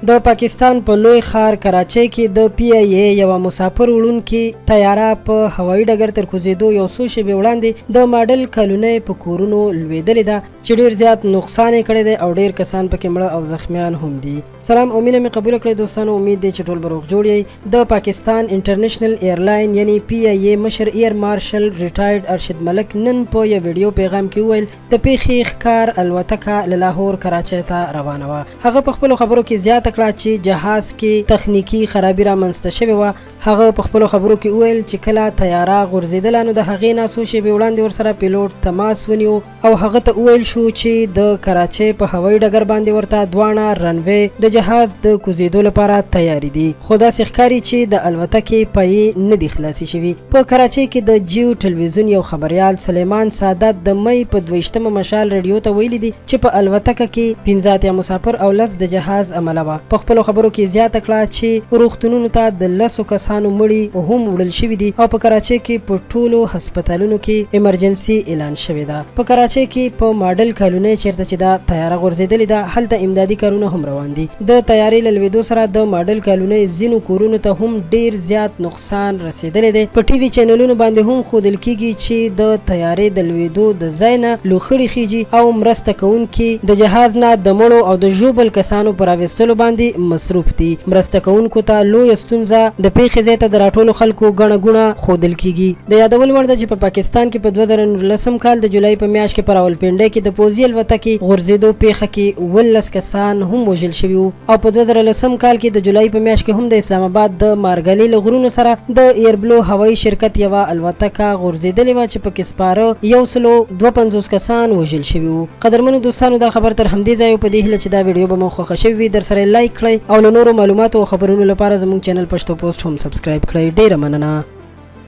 د پاکستان په لوی ښار کراچۍ کې د پی ای ای یو مسافر وړونکې طیاره په هوایي ډګر تر کوزېدو یو څو شېبې وړاندې د ماډل کالونۍ په کورونو لوېدلې ده چې ډېر زیات نقصان یې کړی دی او ډېر کسان پکې مړه او زخمیان هم دي. سلام او مینه مې قبول کړئ دوستانو، امید دی چې ټول به روغ جوړ یئ. د پاکستان انټرنیشنل ایرلاین یعنی پی ای ای مشر ایر مارشل ریټایرډ ارشد ملک نن په یو ویډیو پیغام کې وویل د پیښې ښکار الوتکه له لاهور کراچۍ ته روانه وه. هغه په خپلو خبرو کې زیاته کړه چې جهاز کې تخنیکی خرابي رامنځته شوې وه. هغه په خپلو خبرو کې وویل چې کله طیاره غورځېدله نو د هغې نه څو شېبې وړاندې ورسره پیلوټ تماس ونیو او هغه ته وویل شو چې د کراچۍ په هوایي ډګر باندې ورته دواړه رنوې د جهاز د کوزېدو لپاره تیارې دي، خو داسې ښکاري چې د الوتکې پایې نه دي خلاصې شوي. په کراچۍ کې د جیو ټلویزیون یو خبریال سلیمان سعادت د مۍ په 22 مشال رادیو ته ویلي دي چې په الوتکه کې 15 اتیا مسافر او 10 د جهاز عمله وه. په خپلو خبرو کې زیاته کړه چې روغتونونو ته د 10 کسانو مړي هم وړل شوي دي او په کراچۍ کې په ټولو هسپتالونو کې ایمرجنسي اعلان شوې ده. په کراچۍ کې په ماډل کالونۍ چیرته چې دا طیاره غورځېدلې ده هلته امدادي کارونه هم روان دي. د طیارې له لوېدو سره د ماډل کالونۍ ځینو کورونو ته هم ډېر زیات نقصان رسېدلی دی. په ټي وي چینلونو باندې هم ښودل کېږي چې د طیارې د لوېدو د ځای نه لوخړې خیږي او مرسته کوونکي د جهاز نه د مړو او د ژوبل کسانو پر راوستلو باندې مصروف دي. مرسته کوونکو ته لویه ستونزه د پیښې ځای ته د راټولو خلکو ګڼه ګوڼه ښودل کېږي. د یادول وړ ده چې په پاکستان کې په 2019 کال د جولای په میاشت کې په راولپنډۍ کې د پوځي الوتکې غورځېدو پیښه کې 19 کسان هم وژل شوي وو او په 2010 کال کې د جولای په میاشت کې هم د اسلام آباد د مارګلي له غرونو سره د ایربلو هوایي شرکت یوه الوتکه غورځېدلې وه چې پکې سپاره 152 کسان وژل شوي وو. قدرمنو دوستانو دا خبر تر همدې ځایه په دې هیله چې دا ویډیو به مو خوښه شوې وي در سره لایک کړئ او له نورو معلوماتو او خبرونو لپاره زموږ چینل پښتو پوسټ هم سبسکرایب کړئ. ډیره مننه.